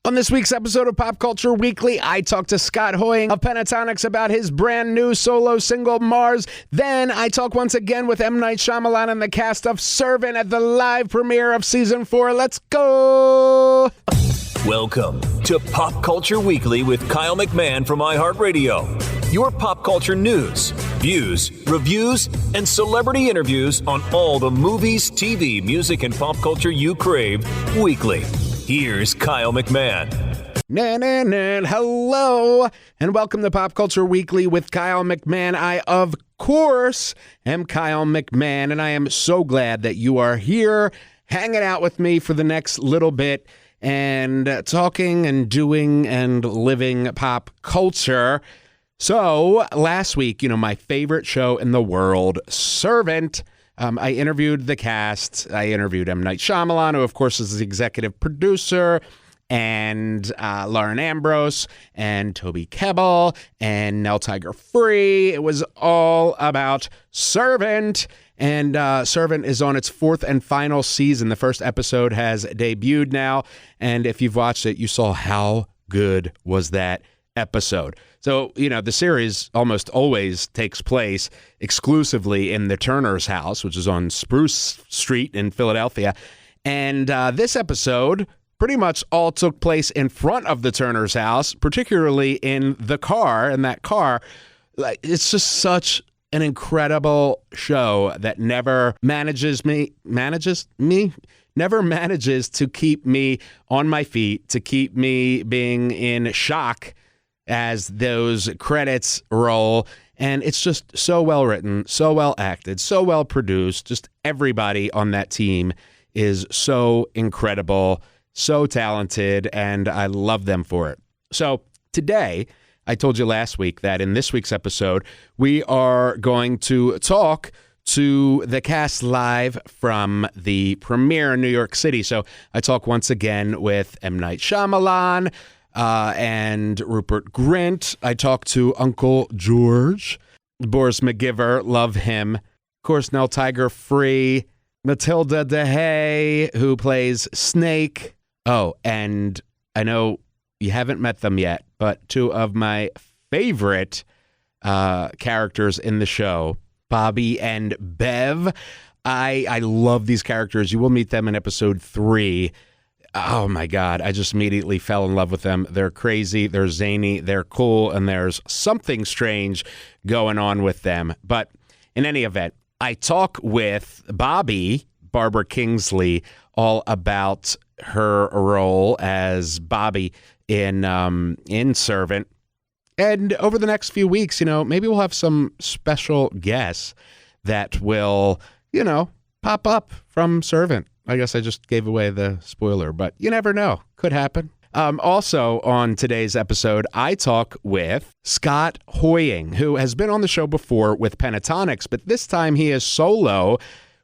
On this week's episode of Pop Culture Weekly, I talk to Scott Hoying of Pentatonix about his brand new solo single, Mars. Then I talk once again with M. Night Shyamalan and the cast of Servant at the live premiere of Season 4. Let's go! Welcome to Pop Culture Weekly with Kyle McMahon from iHeartRadio. Your pop culture news, views, reviews, and celebrity interviews on all the movies, TV, music, and pop culture you crave weekly. Here's Kyle McMahon. Hello, and welcome to Pop Culture Weekly with Kyle McMahon. I, of course, am Kyle McMahon, and I am so glad that you are here hanging out with me for the next little bit and talking and doing and living pop culture. So, last week, my favorite show in the world, Servant, I interviewed the cast. I interviewed M. Night Shyamalan, who, of course, is the executive producer, and Lauren Ambrose, and Toby Kebbell, and Nell Tiger Free. It was all about Servant, and Servant is on its fourth and final season. The first episode has debuted now, and if you've watched it, you saw how good was that episode. So, the series almost always takes place exclusively in the Turner's house, which is on Spruce Street in Philadelphia. And this episode pretty much all took place in front of the Turner's house, particularly in the car. And that car, it's just such an incredible show that never manages to keep me on my feet, to keep me being in shock as those credits roll. And it's just so well written, so well acted, so well produced. Just everybody on that team is so incredible, so talented, and I love them for it. So today, I told you last week that in this week's episode, we are going to talk to the cast live from the premiere in New York City. So I talk once again with M. Night Shyamalan, and Rupert Grint. I talked to Uncle George, Boris McGiver, love him. Of course, Nell Tiger Free, Matilda DeHay, who plays Snake. Oh, and I know you haven't met them yet, but two of my favorite characters in the show, Bobby and Bev. I love these characters. You will meet them in episode 3. Oh my God, I just immediately fell in love with them. They're crazy, they're zany, they're cool, and there's something strange going on with them. But in any event, I talk with Bobby, Barbara Kingsley, all about her role as Bobby in Servant. And over the next few weeks, maybe we'll have some special guests that will, pop up from Servant. I guess I just gave away the spoiler, but you never know. Could happen. Also on today's episode, I talk with Scott Hoying, who has been on the show before with Pentatonix, but this time he is solo,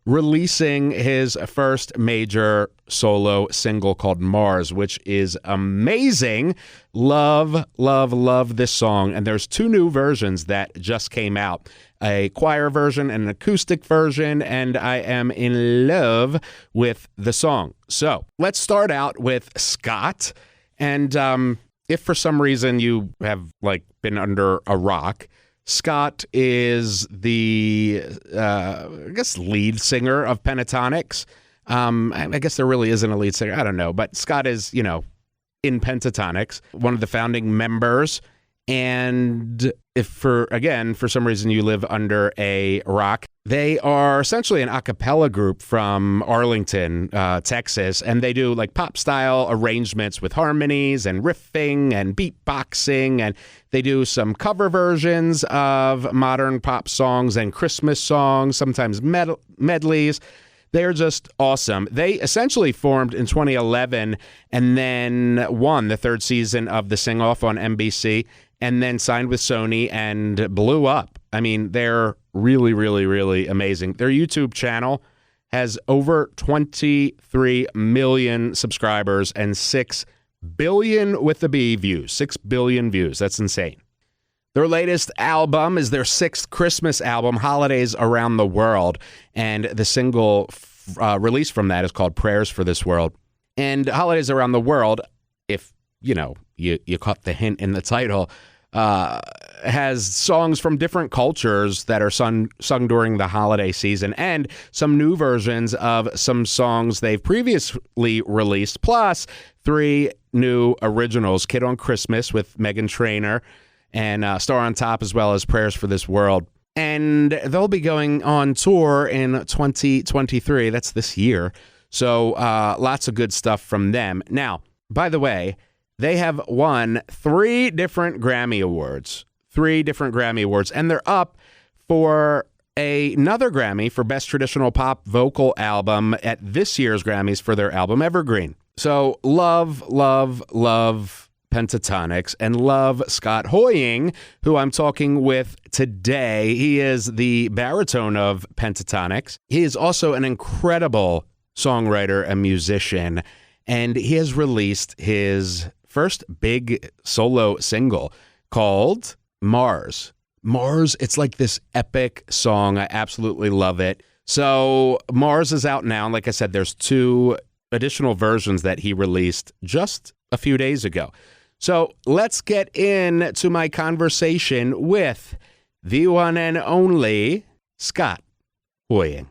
releasing his first major solo single called Mars, which is amazing. Love, love, love this song. And there's 2 new versions that just came out, a choir version and an acoustic version, and I am in love with the song. So let's start out with Scott. And if for some reason you have been under a rock, Scott is the, lead singer of Pentatonix. I guess there really isn't a lead singer. I don't know. But Scott is, in Pentatonix, one of the founding members. And if for some reason you live under a rock, they are essentially an a cappella group from Arlington, Texas, and they do pop style arrangements with harmonies and riffing and beatboxing, and they do some cover versions of modern pop songs and Christmas songs, sometimes medleys. They're just awesome. They essentially formed in 2011 and then won the 3rd season of The Sing-Off on NBC, and then signed with Sony and blew up. I mean, they're really, really, really amazing. Their YouTube channel has over 23 million subscribers and 6 billion with the B views. 6 billion views. That's insane. Their latest album is their 6th Christmas album, Holidays Around the World, and the single released from that is called Prayers for This World. And Holidays Around the World, if you caught the hint in the title, has songs from different cultures that are sung during the holiday season, and some new versions of some songs they've previously released, plus 3 new originals: Kid on Christmas with Meghan Trainor and Star on Top, as well as Prayers for This World. And they'll be going on tour in 2023. That's this year. So lots of good stuff from them. Now, by the way, they have won 3 different Grammy Awards. 3 different Grammy Awards. And they're up for another Grammy for Best Traditional Pop Vocal Album at this year's Grammys for their album Evergreen. So love Pentatonix and love Scott Hoying, who I'm talking with today. He is the baritone of Pentatonix. He is also an incredible songwriter and musician, and he has released his first big solo single called Mars. Mars, it's like this epic song. I absolutely love it. So Mars is out now. And like I said, there's 2 additional versions that he released just a few days ago. So let's get into my conversation with the one and only Scott Hoying.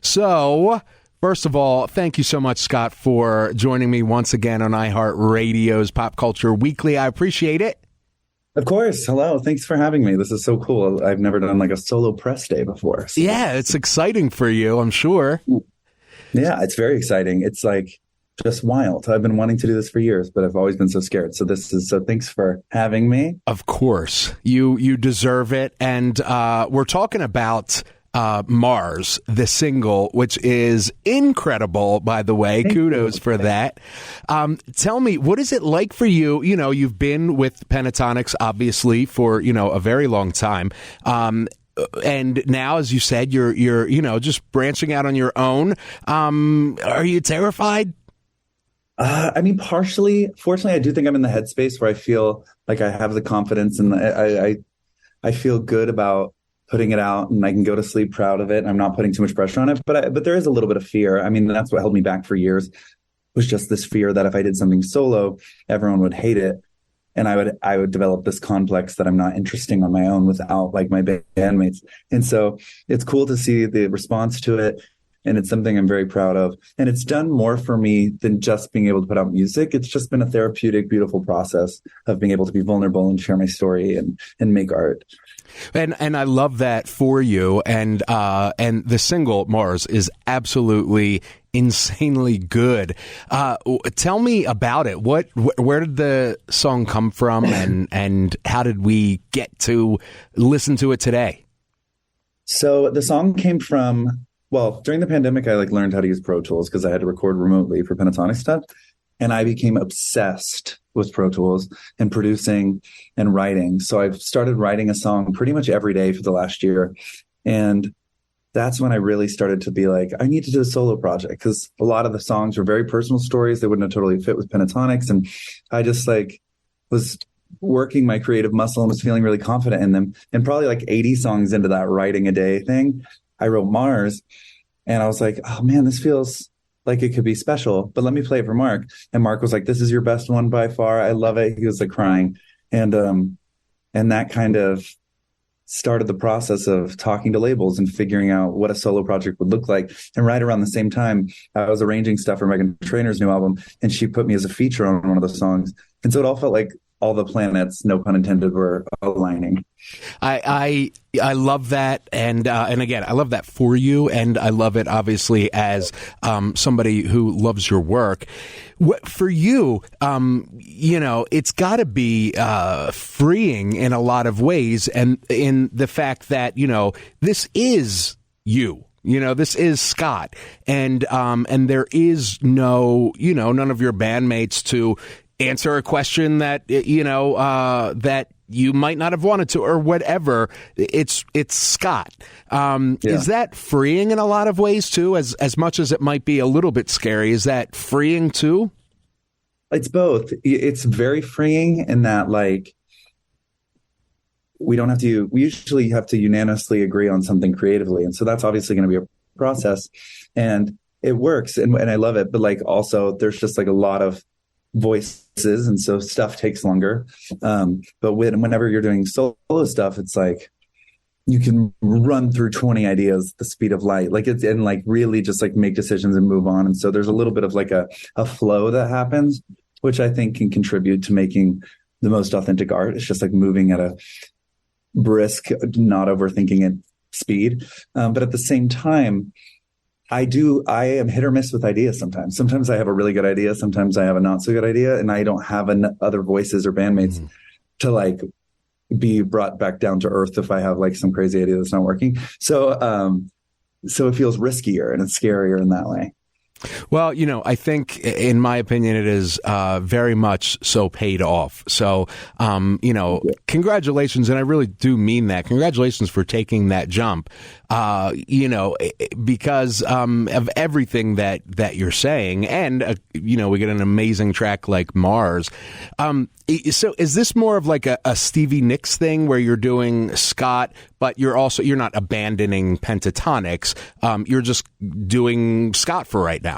So, first of all, thank you so much, Scott, for joining me once again on iHeartRadio's Pop Culture Weekly. I appreciate it. Of course. Hello. Thanks for having me. This is so cool. I've never done like a solo press day before. So. Yeah, it's exciting for you, I'm sure. Yeah, it's very exciting. It's like just wild. I've been wanting to do this for years, but I've always been so scared. So thanks for having me. Of course. You deserve it. And we're talking about Mars, the single, which is incredible, by the way. Kudos for that. Tell me, what is it like for you? You know, you've been with Pentatonix, obviously, for, a very long time. And now, as you said, you're just branching out on your own. Are you terrified? Partially. Fortunately, I do think I'm in the headspace where I feel like I have the confidence, and I feel good about putting it out, and I can go to sleep proud of it. And I'm not putting too much pressure on it, but there is a little bit of fear. That's what held me back for years, was just this fear that if I did something solo, everyone would hate it. And I would develop this complex that I'm not interesting on my own without like my bandmates. And so it's cool to see the response to it. And it's something I'm very proud of. And it's done more for me than just being able to put out music. It's just been a therapeutic, beautiful process of being able to be vulnerable and share my story and make art. And I love that for you. And the single Mars is absolutely insanely good. Tell me about it. Where did the song come from, and how did we get to listen to it today? So the song came from, during the pandemic, I learned how to use Pro Tools because I had to record remotely for Pentatonix stuff. And I became obsessed with Pro Tools and producing and writing. So I've started writing a song pretty much every day for the last year. And that's when I really started to be like, I need to do a solo project, because a lot of the songs were very personal stories. They wouldn't have totally fit with Pentatonix. And I just was working my creative muscle and was feeling really confident in them. And probably 80 songs into that writing a day thing, I wrote Mars. And I was like, oh man, this feels like it could be special, but let me play it for Mark. And Mark was like, this is your best one by far. I love it. He was crying. And that kind of started the process of talking to labels and figuring out what a solo project would look like. And right around the same time, I was arranging stuff for Meghan Trainor's new album, and she put me as a feature on one of the songs. And so it all felt like all the planets, no pun intended, were aligning. I love that, and again, I love that for you, and I love it obviously as somebody who loves your work. For you, it's got to be freeing in a lot of ways, and in the fact that this is you. This is Scott, and there is no, none of your bandmates to answer a question that that you might not have wanted to, or whatever. It's Scott. Is that freeing in a lot of ways too? As much as it might be a little bit scary, is that freeing too? It's both. It's very freeing in that, like, we usually have to unanimously agree on something creatively. And so that's obviously going to be a process, and it works. And I love it. But like, also there's just like a lot of voices. And so stuff takes longer. But whenever you're doing solo stuff, it's like, you can run through 20 ideas at the speed of light, like it's, and like really just like make decisions and move on. And so there's a little bit of like a flow that happens, which I think can contribute to making the most authentic art. It's just like moving at a brisk, not overthinking it speed. But at the same time, I am hit or miss with ideas sometimes. Sometimes I have a really good idea. Sometimes I have a not so good idea, and I don't have other voices or bandmates to like be brought back down to earth if I have like some crazy idea that's not working. So it feels riskier and it's scarier in that way. Well, I think, in my opinion, it is very much so paid off. So, congratulations. And I really do mean that. Congratulations for taking that jump, because of everything that you're saying. And, we get an amazing track like Mars. So is this more of like a Stevie Nicks thing where you're doing Scott, but you're not abandoning Pentatonix. You're just doing Scott for right now.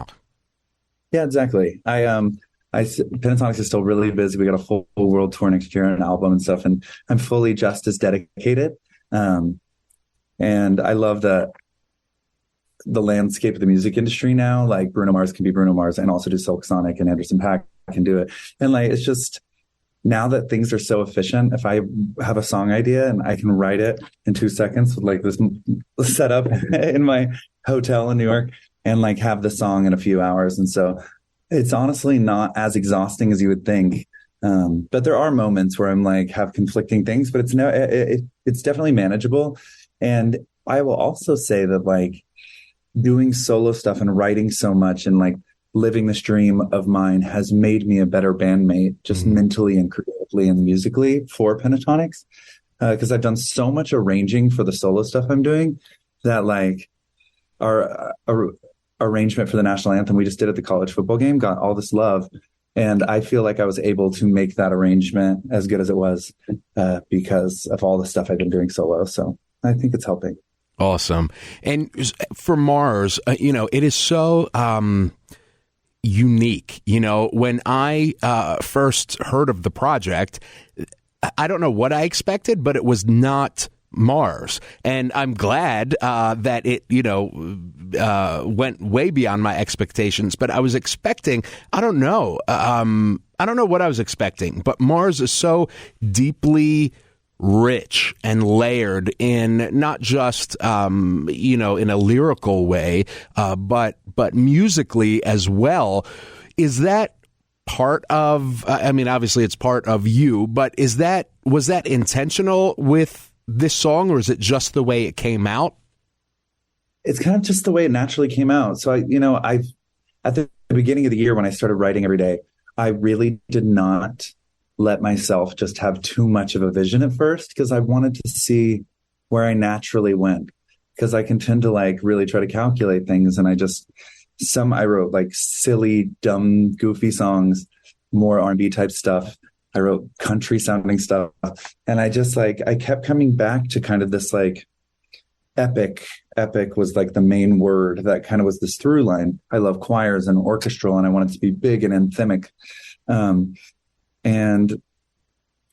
Yeah, exactly. Pentatonix is still really busy. We got a full world tour next year and an album and stuff, and I'm fully just as dedicated. And I love the landscape of the music industry now. Like Bruno Mars can be Bruno Mars and also do Silk Sonic, and Anderson .Paak can do it. And like, it's just, now that things are so efficient, if I have a song idea and I can write it in 2 seconds with like this setup in my hotel in New York, and like have the song in a few hours. And so it's honestly not as exhausting as you would think. But there are moments where I'm like, have conflicting things, but it's definitely manageable. And I will also say that like doing solo stuff and writing so much and like living this dream of mine has made me a better bandmate, just mentally and creatively and musically for Pentatonix. Because I've done so much arranging for the solo stuff I'm doing that like our arrangement for the national anthem we just did at the college football game got all this love. And I feel like I was able to make that arrangement as good as it was because of all the stuff I've been doing solo. So I think it's helping. Awesome. And for Mars, it is so unique. When I first heard of the project, I don't know what I expected, but it was not Mars. And I'm glad that it, went way beyond my expectations. But I was expecting, I don't know what I was expecting. But Mars is so deeply rich and layered in not just, in a lyrical way, but musically as well. Is that part of, obviously it's part of you, but was that intentional with this song, or is it just the way it came out? It's kind of just the way it naturally came out. So I at the beginning of the year when I started writing every day, I really did not let myself just have too much of a vision at first, because I wanted to see where I naturally went, because I can tend to like really try to calculate things. And I wrote like silly, dumb, goofy songs, more R&B type stuff. I wrote country sounding stuff. And I kept coming back to kind of this like epic was like the main word that kind of was this through line. I love choirs and orchestral, and I wanted to be big and anthemic. And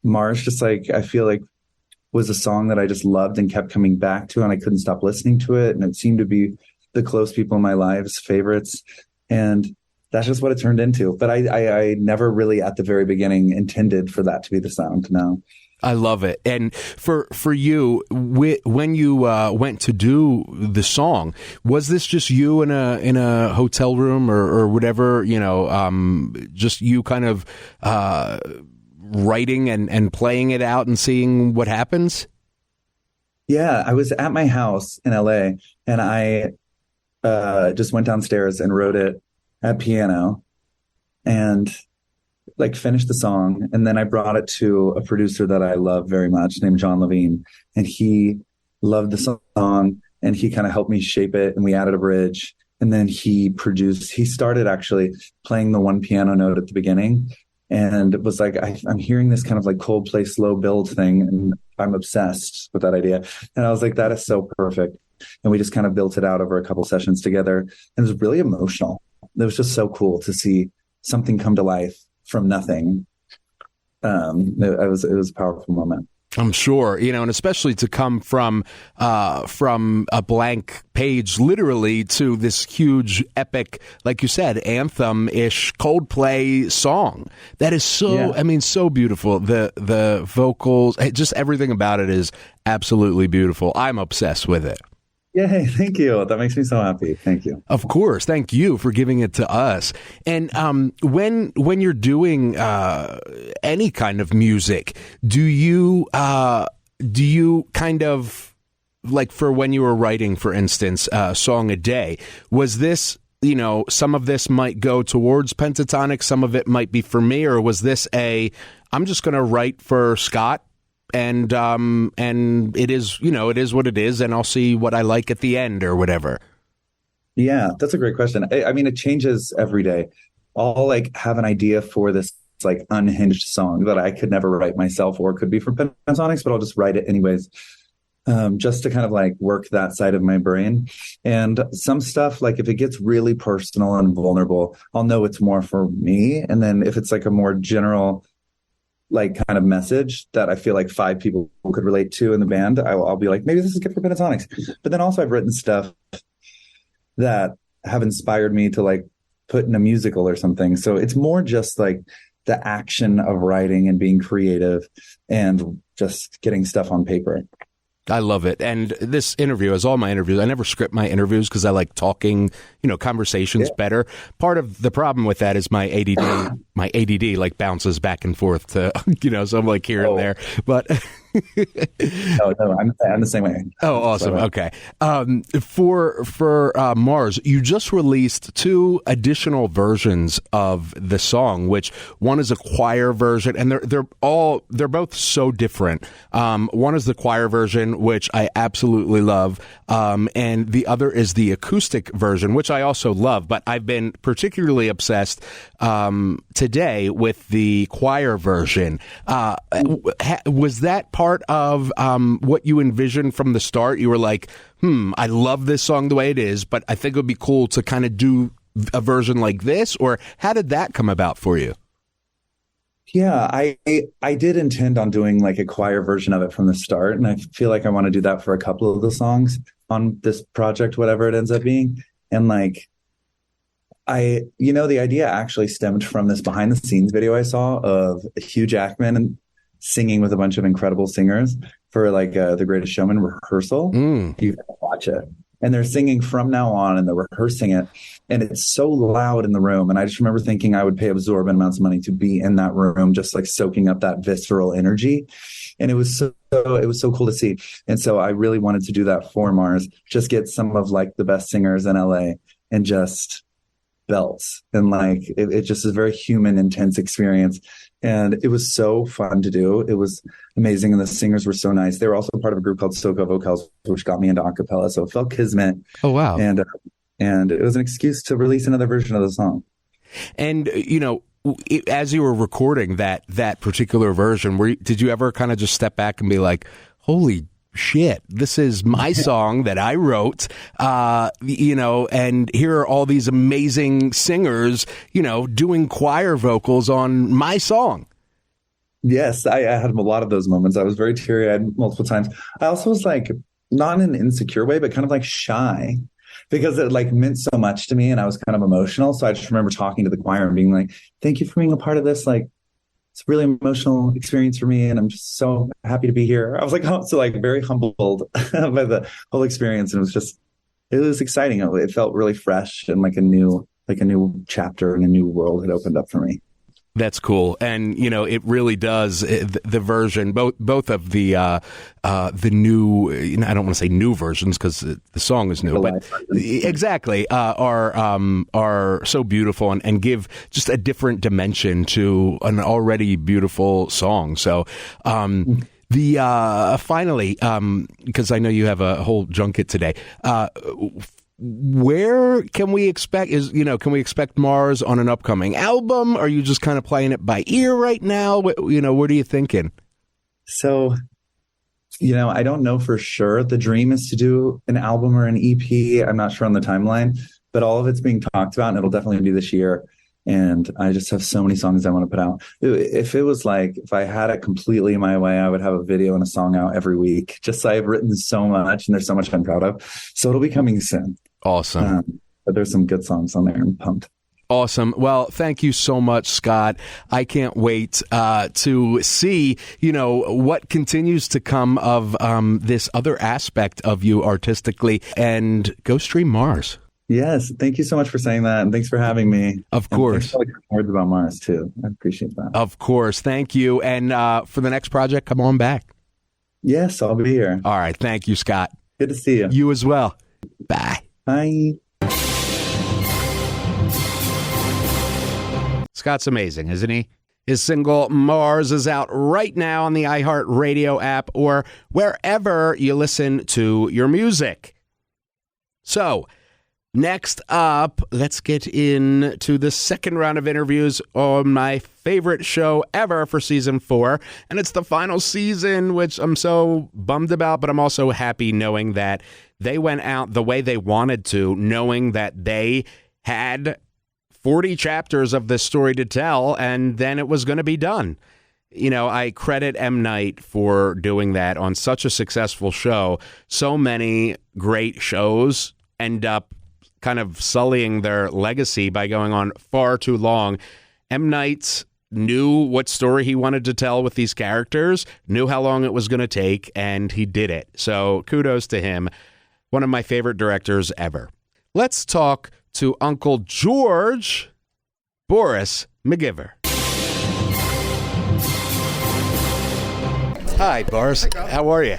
Mars just like, I feel like was a song that I just loved and kept coming back to, and I couldn't stop listening to it. And it seemed to be the close people in my lives' favorites. And that's just what it turned into. But I never really at the very beginning intended for that to be the sound. No. I love it. And for you, when you went to do the song, was this just you in a hotel room or whatever, just you kind of writing and playing it out and seeing what happens? Yeah, I was at my house in LA, and I just went downstairs and wrote it at piano and like finished the song. And then I brought it to a producer that I love very much named John Levine, and he loved the song and he kind of helped me shape it, and we added a bridge. And then he started actually playing the one piano note at the beginning. And it was like, I'm hearing this kind of like Coldplay slow build thing, and I'm obsessed with that idea. And I was like, that is so perfect. And we just kind of built it out over a couple sessions together. And it was really emotional. It was just so cool to see something come to life from nothing. It was a powerful moment. I'm sure, and especially to come from a blank page, literally, to this huge epic, like you said, anthem-ish Coldplay song. That is so, so beautiful. The vocals, just everything about it is absolutely beautiful. I'm obsessed with it. Yay, thank you. That makes me so happy. Thank you. Of course. Thank you for giving it to us. And when you're doing any kind of music, do you kind of, like, for when you were writing, for instance, a song a day, was this, some of this might go towards Pentatonix, some of it might be for me, or was this I'm just going to write for Scott? And it is, it is what it is, and I'll see what I like at the end or whatever. Yeah, that's a great question. I mean, it changes every day. I'll like have an idea for this like unhinged song that I could never write myself, or could be for Pentatonix, but I'll just write it anyways, just to kind of like work that side of my brain. And some stuff, like if it gets really personal and vulnerable, I'll know it's more for me. And then if it's like a more general, like kind of message that I feel like 5 people could relate to in the band, I'll be like, maybe this is good for Pentatonix. But then also I've written stuff that have inspired me to like put in a musical or something. So it's more just like the action of writing and being creative and just getting stuff on paper. I love it. And this interview, as all my interviews, I never script my interviews because I like talking, conversations better. Part of the problem with that is my ADD like bounces back and forth to, so I'm like here and there. But no, I'm the same way. Oh, awesome. Okay. For Mars, you just released 2 additional versions of the song, which one is a choir version, and they're both so different. One is the choir version, which I absolutely love, and the other is the acoustic version, which I also love. But I've been particularly obsessed today with the choir version. Was that part of what you envisioned from the start? You were like, I love this song the way it is, but I think it would be cool to kind of do a version like this? Or how did that come about for you? Yeah, I did intend on doing like a choir version of it from the start. And I feel like I want to do that for a couple of the songs on this project, whatever it ends up being. And like, the idea actually stemmed from this behind the scenes video I saw of Hugh Jackman singing with a bunch of incredible singers for like The Greatest Showman rehearsal. You gotta watch it. And they're singing From Now On, and they're rehearsing it. And it's so loud in the room. And I just remember thinking I would pay absorbent amounts of money to be in that room, just like soaking up that visceral energy. And it was so cool to see. And so I really wanted to do that for Mars, just get some of like the best singers in LA and just belts. And like, it just is a very human, intense experience. And it was so fun to do. It was amazing. And the singers were so nice. They were also part of a group called Soca Vocals, which got me into acapella. So it felt kismet. Oh, wow. And it was an excuse to release another version of the song. And, as you were recording that particular version, did you ever kind of just step back and be like, holy shit, this is my song that I wrote, and here are all these amazing singers, doing choir vocals on my song. Yes, I had a lot of those moments. I was very teary-eyed multiple times. I also was like, not in an insecure way, but kind of like shy, because it like meant so much to me and I was kind of emotional. So I just remember talking to the choir and being like, thank you for being a part of this. Like, it's a really emotional experience for me, and I'm just so happy to be here. I was like, very humbled by the whole experience, and it was exciting. It felt really fresh and like a new chapter and a new world had opened up for me. That's cool. And, it really does. The version, both of the new, I don't want to say new versions because the song is new, but exactly, are so beautiful and give just a different dimension to an already beautiful song. So, finally, because I know you have a whole junket today, where can we expect can we expect Mars on an upcoming album? Are you just kind of playing it by ear right now? What are you thinking? So, I don't know for sure. The dream is to do an album or an EP. I'm not sure on the timeline, but all of it's being talked about, and it'll definitely be this year. And I just have so many songs I want to put out. If I had it completely my way, I would have a video and a song out every week. Just I've written so much, and there's so much I'm proud of. So it'll be coming soon. Awesome. But there's some good songs on there. I'm pumped. Awesome. Well, thank you so much, Scott. I can't wait to see, what continues to come of this other aspect of you artistically. And go stream Mars. Yes. Thank you so much for saying that. And thanks for having me. Of course. Thanks for words about Mars, too. I appreciate that. Of course. Thank you. And for the next project, come on back. Yes, I'll be here. All right. Thank you, Scott. Good to see you. You as well. Bye. Bye. Scott's amazing, isn't he? His single Mars is out right now on the iHeartRadio app or wherever you listen to your music. So, next up, let's get into the second round of interviews on my favorite show ever for season 4. And it's the final season, which I'm so bummed about, but I'm also happy knowing that they went out the way they wanted to, knowing that they had 40 chapters of this story to tell, and then it was going to be done. I credit M. Night for doing that on such a successful show. So many great shows end up kind of sullying their legacy by going on far too long. M. Night knew what story he wanted to tell with these characters, knew how long it was going to take, and he did it. So kudos to him. One of my favorite directors ever. Let's talk to Uncle George, Boris McGiver. Hi, Boris. How are you?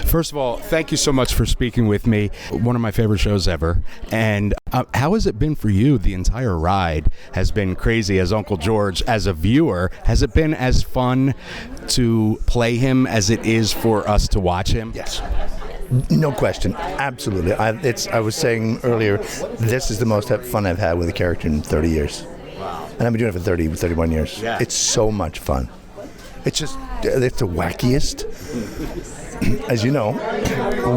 First of all, thank you so much for speaking with me. One of my favorite shows ever. And how has it been for you? The entire ride has been crazy as Uncle George. As a viewer, has it been as fun to play him as it is for us to watch him? Yes. No question. Absolutely. I was saying earlier, this is the most fun I've had with a character in 30 years. Wow. And I've been doing it for 31 years. Yeah. It's so much fun. It's the wackiest, as you know,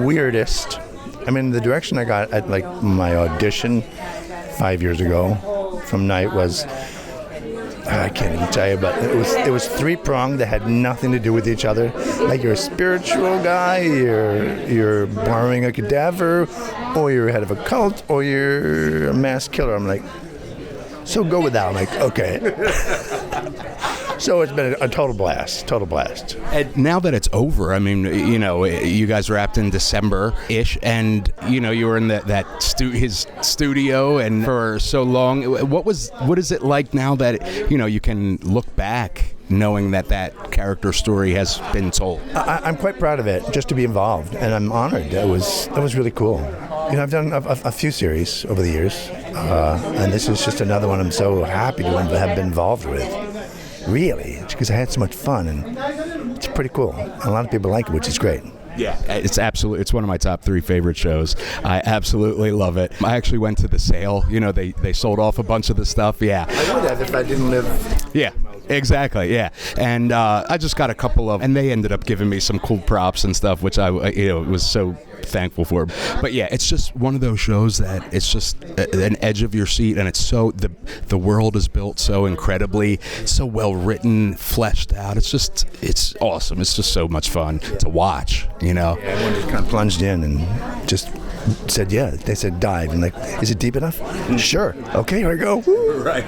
weirdest. I mean, the direction I got at my audition 5 years ago from Night was, I can't even tell you, but it was three-pronged that had nothing to do with each other. Like, you're a spiritual guy, you're borrowing a cadaver, or you're head of a cult, or you're a mass killer. I'm like, so go with that. I'm like, okay. So it's been a total blast. And now that it's over, I mean, you guys wrapped in December-ish, and you were in his studio, and for so long. What is it like now that you can look back, knowing that character story has been told? I'm quite proud of it, just to be involved, and I'm honored. That was really cool. I've done a few series over the years, and this is just another one I'm so happy to have been involved with. Really, because I had so much fun, and it's pretty cool. A lot of people like it, which is great. Yeah, it's one of my top 3 favorite shows. I absolutely love it. I actually went to the sale. They sold off a bunch of the stuff. Yeah, I would have if I didn't live. Yeah. Exactly, yeah. And I just got a couple of, and they ended up giving me some cool props and stuff, which I was so thankful for. But yeah, it's just one of those shows that it's just an edge of your seat, and it's so, the world is built so incredibly, so well written, fleshed out. It's awesome. It's just so much fun to watch, Yeah, everyone just kind of plunged in and just said, yeah. They said dive. And is it deep enough? Sure. Okay, here I go. Woo. Right.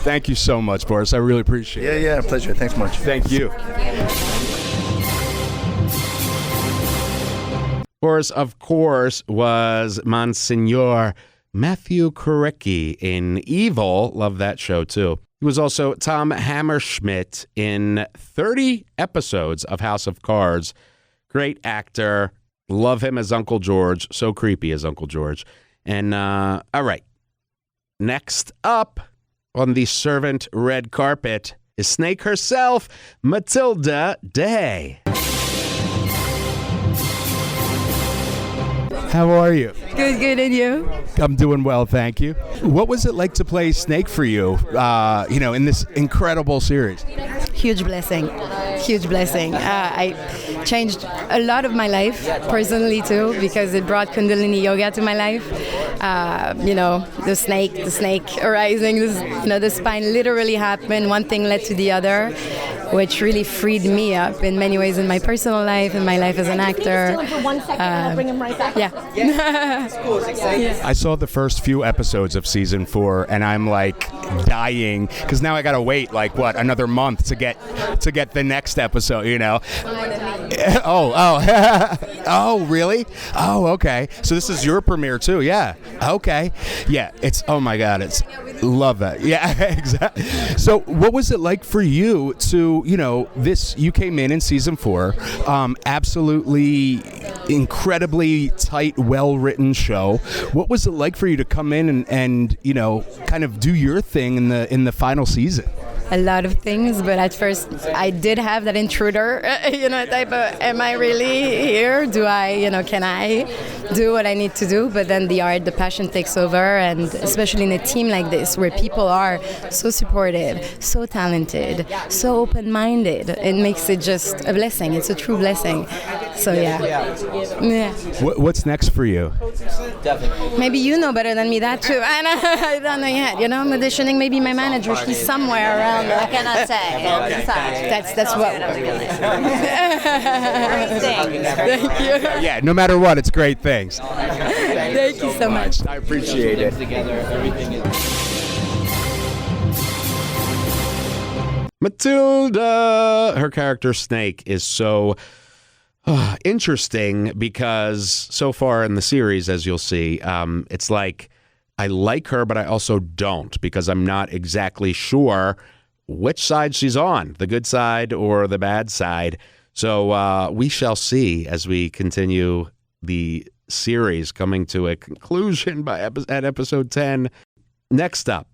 Thank you so much, Boris. I really appreciate it. Yeah, pleasure. Thanks much. Thank you. Boris, of course, was Monsignor Matthew Korecki in Evil. Love that show, too. He was also Tom Hammerschmidt in 30 episodes of House of Cards. Great actor. Love him as Uncle George. So creepy as Uncle George. And, all right. Next up on the servant red carpet is Snake herself, Matilda Day. How are you? Good, and you? I'm doing well, thank you. What was it like to play Snake for you, in this incredible series? Huge blessing. I changed a lot of my life, personally too, because it brought Kundalini Yoga to my life. The snake arising, the spine literally happened. One thing led to the other, which really freed me up in many ways in my personal life and my life as an actor. Still for 1 second, I'll bring him right back. Yeah. I saw the first few episodes of season 4, and I'm like dying because now I gotta wait another month to get the next episode. Oh, really? Oh, okay. So this is your premiere too, yeah? Okay, yeah. It's oh my God, it's love that. Yeah, exactly. So what was it like for you to you came in season 4, absolutely incredibly tight, well-written show. What was it like for you to come in and kind of do your thing in the final season? A lot of things, but at first I did have that intruder, type of, am I really here? Do I, can I do what I need to do? But then the passion takes over, and especially in a team like this where people are so supportive, so talented, so open-minded, it makes it just a blessing. It's a true blessing. So yeah. What's next for you? Maybe you know better than me that too. I don't know yet. I'm auditioning. Maybe my manager, she's somewhere around. I cannot say. I'm sorry. That's what. Thank you. Yeah, no matter what, it's great things. Thank you so much. I appreciate it. Matilda, her character Snake, is so interesting because so far in the series, as you'll see, it's like I like her, but I also don't, because I'm not exactly sure which side she's on, the good side or the bad side. So we shall see as we continue the series, coming to a conclusion at episode 10. Next up,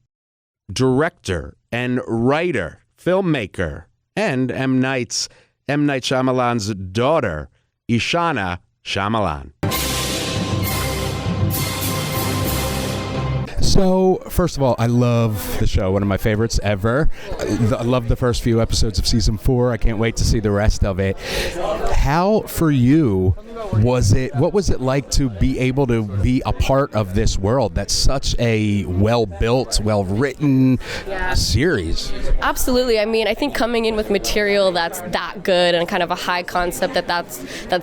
director and writer, filmmaker, and M. Night Shyamalan's daughter, Ishana Shyamalan. So, first of all, I love the show. One of my favorites ever. I love the first few episodes of season 4. I can't wait to see the rest of it. How, for you, was it? What was it like to be able to be a part of this world that's such a well-built, well-written series? Absolutely. I mean, I think coming in with material that's that good and kind of a high concept that's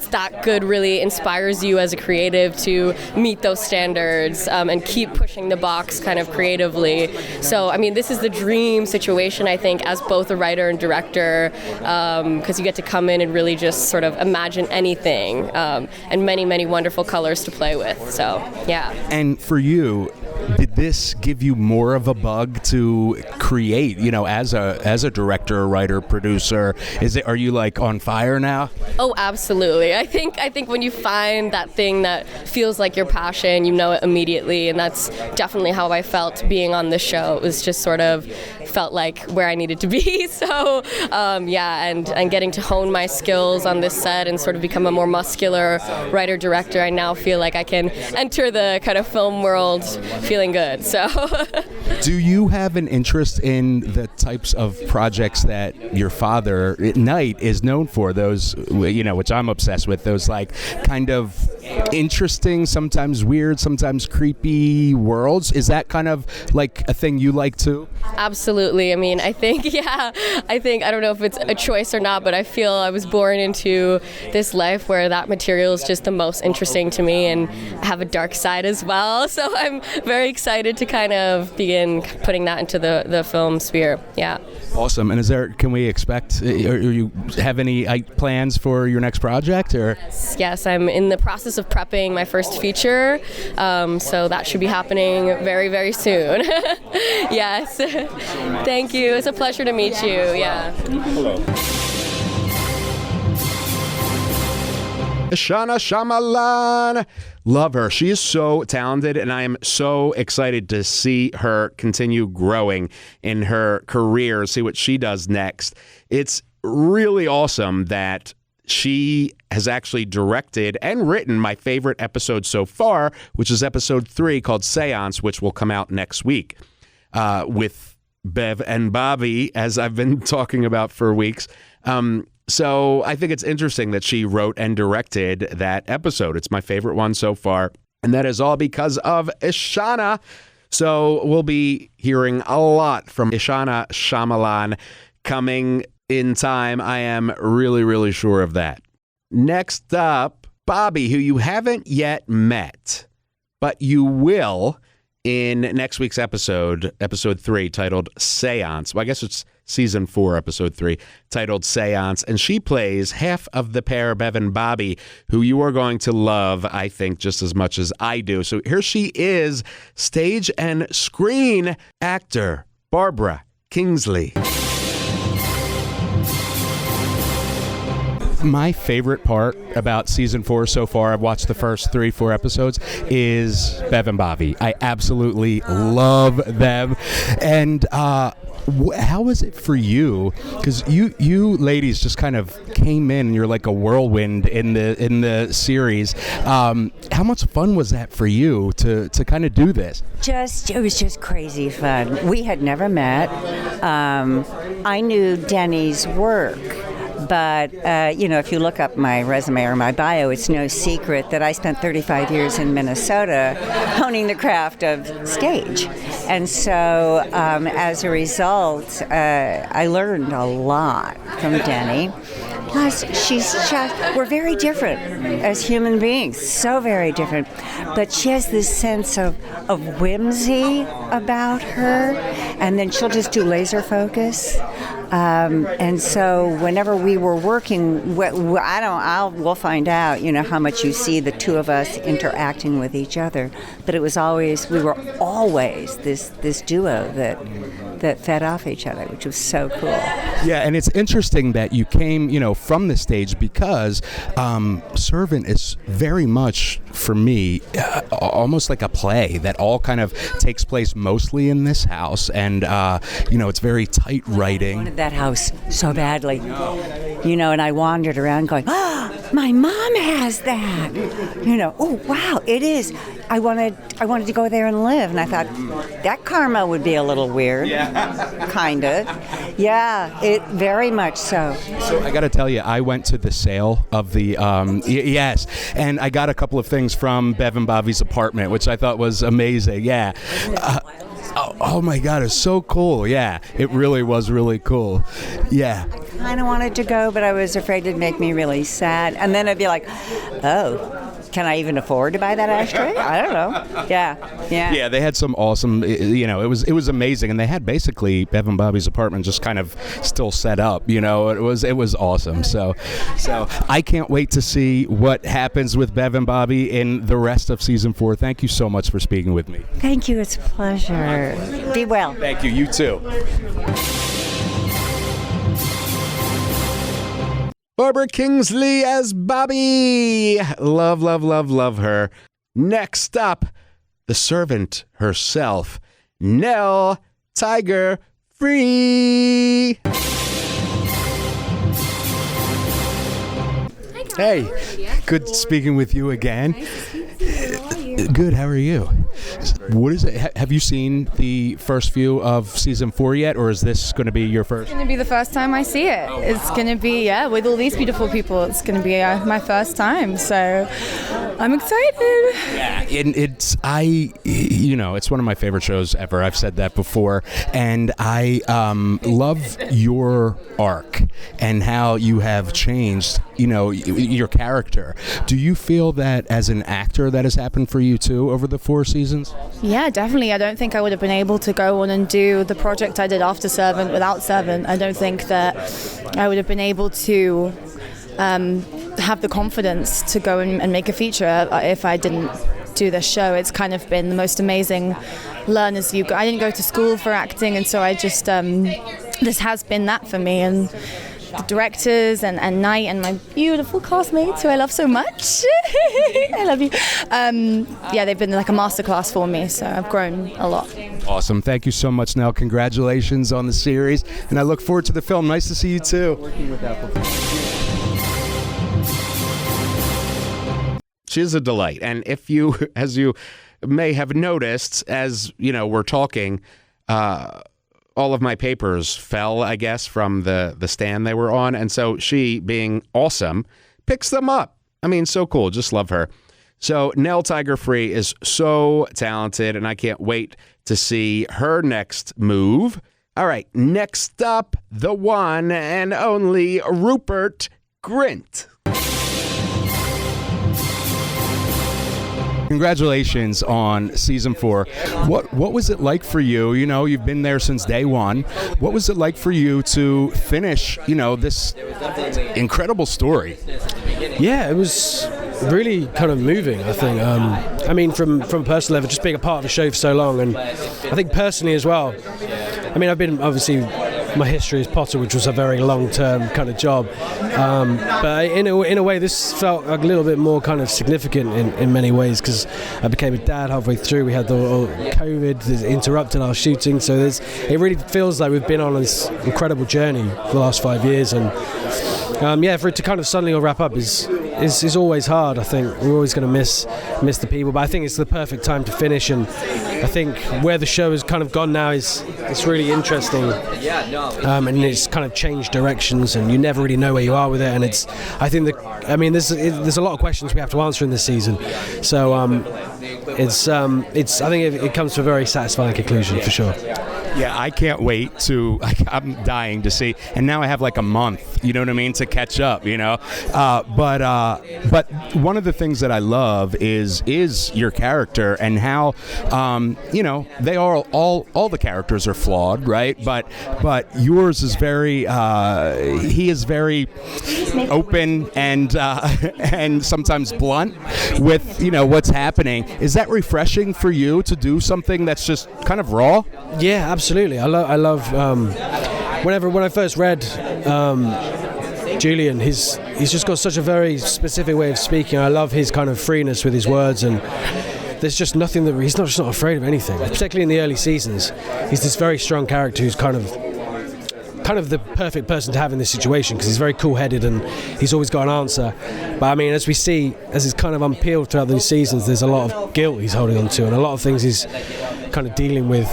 that good really inspires you as a creative to meet those standards and keep pushing the box kind of creatively. So, I mean, this is the dream situation, I think, as both a writer and director, because you get to come in and really just sort of imagine anything, and many, many wonderful colors to play with. So, yeah. And for you, did this give you more of a bug to create, as a director, writer, producer? Are you like on fire now? Oh, absolutely. I think when you find that thing that feels like your passion, you know it immediately, and that's definitely how I felt being on this show. It was just sort of felt like where I needed to be. So, and getting to hone my skills on this set and sort of become a more muscular writer-director, I now feel like I can enter the kind of film world feeling good. So, do you have an interest in the types of projects that your father, Knight, is known for? Those, which I'm obsessed with. Those like kind of interesting, sometimes weird, sometimes creepy worlds. Is that kind of like a thing you like too? Absolutely. I mean, I think, I don't know if it's a choice or not, but I feel I was born into this life where that material is just the most interesting to me, and I have a dark side as well. So I'm very excited to kind of begin putting that into the film sphere. Yeah. Awesome. And can we expect, or you have any plans for your next project? Or? Yes, I'm in the process of prepping my first feature, so that should be happening very, very soon. Yes. Thank you. It's a pleasure to meet you. Yeah. Hello. Ishana Shyamalan. Love her. She is so talented, and I am so excited to see her continue growing in her career, see what she does next. It's really awesome that she has actually directed and written my favorite episode so far, which is episode 3 called Seance, which will come out next week with Bev and Bobby, as I've been talking about for weeks. So I think it's interesting that she wrote and directed that episode. It's my favorite one so far. And that is all because of Ishana. So we'll be hearing a lot from Ishana Shyamalan coming in time. I am really, really sure of that. Next up, Bobby, who you haven't yet met, but you will in next week's episode 3, titled Seance. Well, I guess it's season 4, episode 3, titled Seance. And she plays half of the pair, Bev and Bobby, who you are going to love, I think, just as much as I do. So here she is, stage and screen actor Barbara Kingsley. My favorite part about season 4 so far, I've watched the first 3-4 episodes, is Bev and Bobby. I absolutely love them. And how was it for you? Because you ladies just kind of came in, and you're like a whirlwind in the series. How much fun was that for you to kind of do this? It was just crazy fun. We had never met. I knew Denny's work. But, if you look up my resume or my bio, it's no secret that I spent 35 years in Minnesota honing the craft of stage. And so, as a result, I learned a lot from Denny. Plus, we're very different as human beings, so very different. But she has this sense of whimsy about her, and then she'll just do laser focus. And so whenever we were working, we'll find out, how much you see the two of us interacting with each other. But we were always this duo that fed off each other, which was so cool. Yeah, and it's interesting that you came, from the stage, because Servant is very much, for me, almost like a play that all kind of takes place mostly in this house. And, it's very tight writing. That house so badly, and I wandered around going, my mom has that, oh wow, it is. I wanted to go there and live, and I thought that karma would be a little weird, kind of. Yeah, it very much so. So I got to tell you, I went to the sale of the yes, and I got a couple of things from Bev and Bobby's apartment, which I thought was amazing. Yeah. Oh my God, it's so cool. Yeah, it really was really cool. Yeah. I kind of wanted to go, but I was afraid it'd make me really sad. And then I'd be like, oh, can I even afford to buy that ashtray? I don't know. Yeah. Yeah, they had some awesome, it was amazing. And they had basically Bev and Bobby's apartment just kind of still set up, it was awesome. So I can't wait to see what happens with Bev and Bobby in the rest of season 4. Thank you so much for speaking with me. Thank you. It's a pleasure. Be well. Thank you. You too. Barbara Kingsley as Bobby. Love, love, love, love her. Next up, the servant herself, Nell Tiger Free. Hey, good speaking with you again. Good, how are you? What is it? Have you seen the first few of season 4 yet, or is this going to be your first? It's going to be the first time I see it. It's going to be, with all these beautiful people, it's going to be my first time, so I'm excited. Yeah, it's one of my favorite shows ever. I've said that before, and I love your arc and how you have changed, your character. Do you feel that as an actor that has happened for you too over the 4 seasons? Yeah, definitely. I don't think I would have been able to go on and do the project I did after Servant without Servant. I don't think that I would have been able to have the confidence to go and make a feature if I didn't do this show. It's kind of been the most amazing learn as you go. I didn't go to school for acting, and so I just this has been that for me. And the directors and Knight and my beautiful castmates who I love so much. I love you. They've been like a masterclass for me, so I've grown a lot. Awesome. Thank you so much, Nell. Congratulations on the series, and I look forward to the film. Nice to see you too. she's a delight. And if you, as you may have noticed, as we're talking, all of my papers fell, I guess, from the stand they were on. And so she, being awesome, picks them up. I mean, so cool. Just love her. So Nell Tiger Free is so talented, and I can't wait to see her next move. All right, next up, the one and only Rupert Grint. Congratulations on season 4. What was it like for you? You've been there since day one. What was it like for you to finish, this incredible story? Yeah, it was really kind of moving, I think. I mean, from a personal level, just being a part of the show for so long, and I think personally as well. I mean, I've been, obviously, my history is Potter, which was a very long-term kind of job. But in a way, this felt a little bit more kind of significant in many ways, because I became a dad halfway through. We had the COVID that interrupted our shooting, so it really feels like we've been on this incredible journey for the last 5 years, and for it to kind of suddenly all wrap up is always hard. I think we're always going to miss the people, but I think it's the perfect time to finish, and I think where the show has kind of gone now it's really interesting, and it's kind of changed directions, and you never really know where you are with it, and there's a lot of questions we have to answer in this season, so I think it comes to a very satisfying conclusion for sure. Yeah, I can't wait I'm dying to see. And now I have like a month, you know what I mean, to catch up, But one of the things that I love is your character and how, they are all the characters are flawed, right? But yours is very, he is very open and sometimes blunt with, what's happening. Is that refreshing for you to do something that's just kind of raw? Yeah, absolutely. I love when I first read Julian, he's just got such a very specific way of speaking. I love his kind of freeness with his words, and there's just nothing that he's just not afraid of anything. Particularly in the early seasons, he's this very strong character who's kind of the perfect person to have in this situation, because he's very cool-headed and he's always got an answer. But I mean, as we see, as it's kind of unpeeled throughout these seasons, there's a lot of guilt he's holding on to, and a lot of things he's kind of dealing with.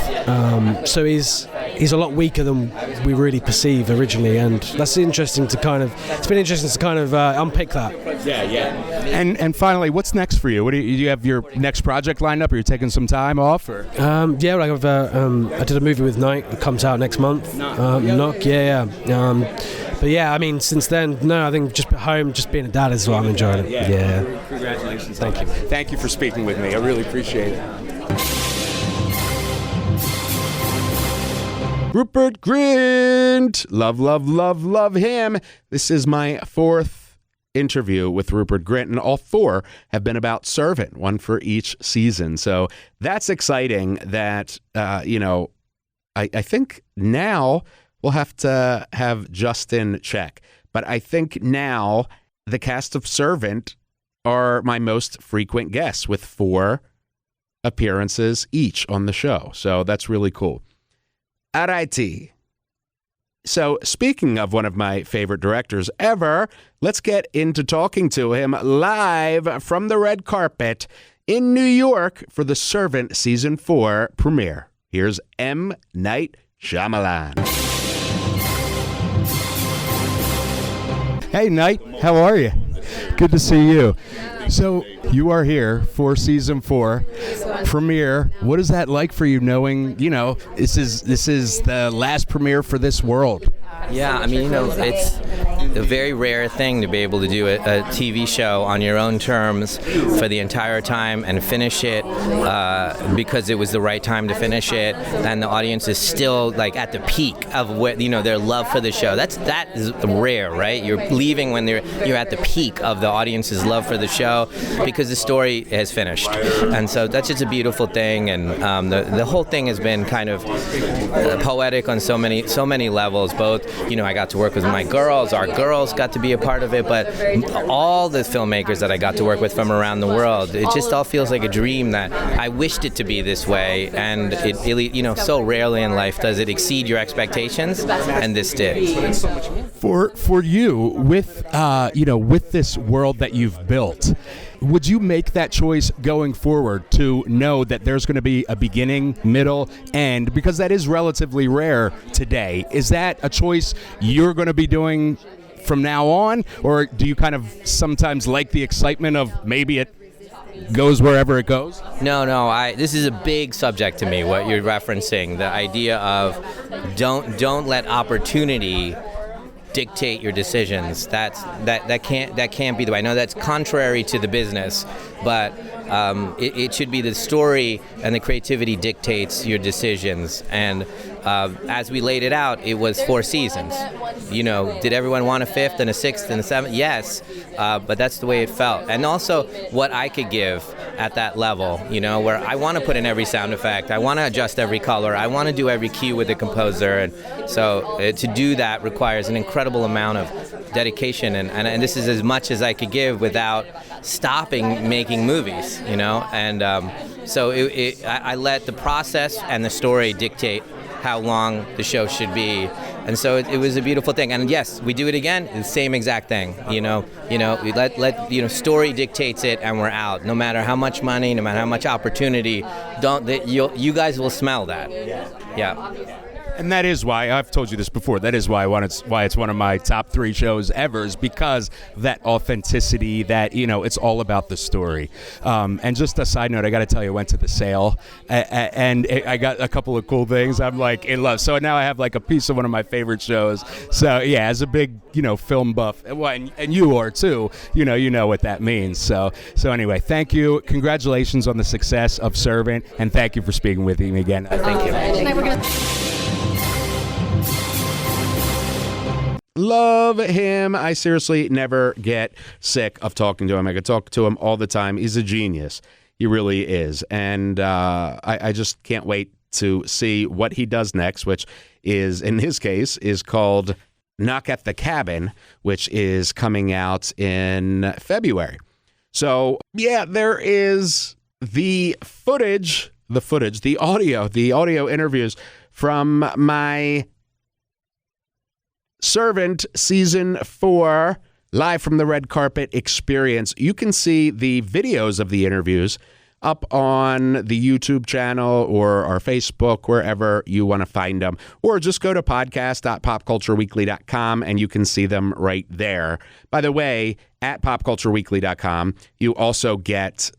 So he's a lot weaker than we really perceive originally, and that's interesting to kind of. It's been interesting to kind of unpick that. Yeah. And finally, what's next for you? Do you have your next project lined up? Are you taking some time off? Or? I did a movie with Knight. It comes out next month. Knock. Yeah. But yeah, I mean, since then, no, I think just at home, just being a dad is what I'm enjoying it. Yeah. Congratulations. Thank you. Thank you for speaking with me. I really appreciate it. Rupert Grint. Love him. This is my 4th interview with Rupert Grint, and all 4 have been about Servant, one for each season. So that's exciting that, I think now we'll have to have Justin check. But I think now the cast of Servant are my most frequent guests, with 4 appearances each on the show. So that's really cool. Alrighty. So speaking of one of my favorite directors ever, let's get into talking to him live from the red carpet in New York for the Servant Season 4 premiere. Here's M. Night Shyamalan. Hey, Night. How are you? Good to see you. So you are here for Season 4 premiere. What is that like for you, knowing, this is the last premiere for this world? Yeah, I mean, it's a very rare thing to be able to do a TV show on your own terms for the entire time and finish it because it was the right time to finish it, and the audience is still like at the peak of what their love for the show. That is rare, right? You're leaving when you're at the peak of the audience's love for the show because the story has finished, and so that's just a beautiful thing. And the whole thing has been kind of poetic on so many levels. Both, I got to work with my girls. Our girls got to be a part of it, but all the filmmakers that I got to work with from around the world, it just all feels like a dream that I wished it to be this way, and it really, so rarely in life does it exceed your expectations, and this did. For you, with with this world that you've built, would you make that choice going forward to know that there's going to be a beginning, middle, end? Because that is relatively rare today. Is that a choice you're going to be doing from now on? Or do you kind of sometimes like the excitement of maybe it goes wherever it goes? No. This is a big subject to me, what you're referencing, the idea of don't let opportunity dictate your decisions. That can't be the way. I know that's contrary to the business, but it should be the story and the creativity dictates your decisions. And as we laid it out, it was 4 seasons. Did everyone want a 5th and a 6th and a 7th? Yes, but that's the way it felt. And also what I could give at that level, where I want to put in every sound effect, I want to adjust every color, I want to do every cue with the composer. And so to do that requires an incredible amount of dedication. And this is as much as I could give without stopping making movies, And so I let the process and the story dictate how long the show should be, and so it was a beautiful thing. And yes, we do it again, the same exact thing. We let story dictates it, and we're out. No matter how much money, no matter how much opportunity, you guys will smell that. Yeah. And that is why, I've told you this before, that is why it's one of my top 3 shows ever, is because that authenticity, that, it's all about the story. And just a side note, I got to tell you, I went to the sale and I got a couple of cool things. I'm like in love. So now I have like a piece of one of my favorite shows. So yeah, as a big, film buff, and you are too, you know what that means. So anyway, thank you. Congratulations on the success of Servant, and thank you for speaking with me again. Thank you. Love him. I seriously never get sick of talking to him. I could talk to him all the time. He's a genius. He really is. And I just can't wait to see what he does next, which is, in his case, is called Knock at the Cabin, which is coming out in February. So, yeah, there is the audio interviews from my Servant Season 4 Live from the Red Carpet experience. You can see the videos of the interviews up on the YouTube channel or our Facebook, wherever you want to find them. Or just go to podcast.popcultureweekly.com and you can see them right there. By the way, at popcultureweekly.com, you also get...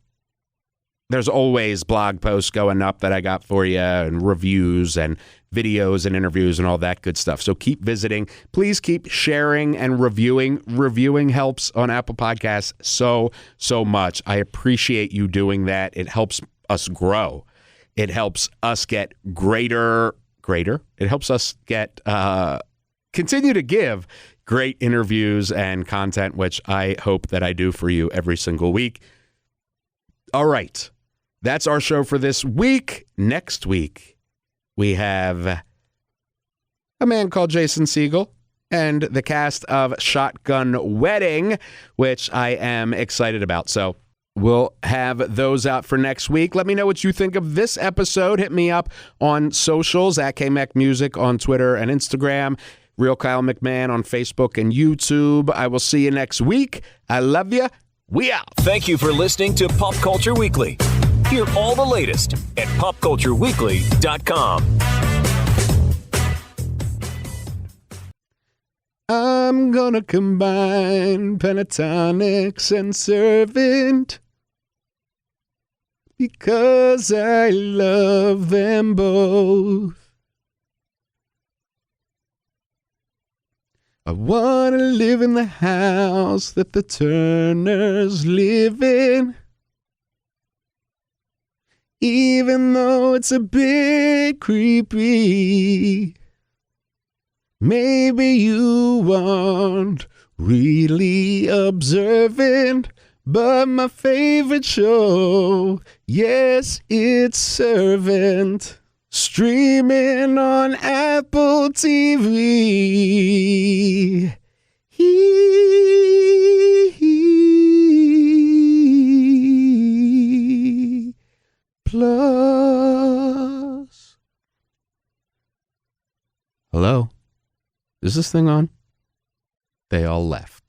There's always blog posts going up that I got for you, and reviews and videos and interviews and all that good stuff. So keep visiting. Please keep sharing and reviewing. Reviewing helps on Apple Podcasts so much. I appreciate you doing that. It helps us grow. It helps us get greater. It helps us get continue to give great interviews and content, which I hope that I do for you every single week. All right. That's our show for this week. Next week, we have a man called Jason Segel and the cast of Shotgun Wedding, which I am excited about. So we'll have those out for next week. Let me know what you think of this episode. Hit me up on socials at KMEC Music on Twitter and Instagram. Real Kyle McMahon on Facebook and YouTube. I will see you next week. I love you. We out. Thank you for listening to Pop Culture Weekly. Hear all the latest at popcultureweekly.com. I'm gonna combine Pentatonix and Servant because I love them both. I want to live in the house that the Turners live in, even though it's a bit creepy. Maybe you aren't really observant, but my favorite show, yes, it's Servant. Streaming on Apple TV. Plus. Hello? Is this thing on? They all left.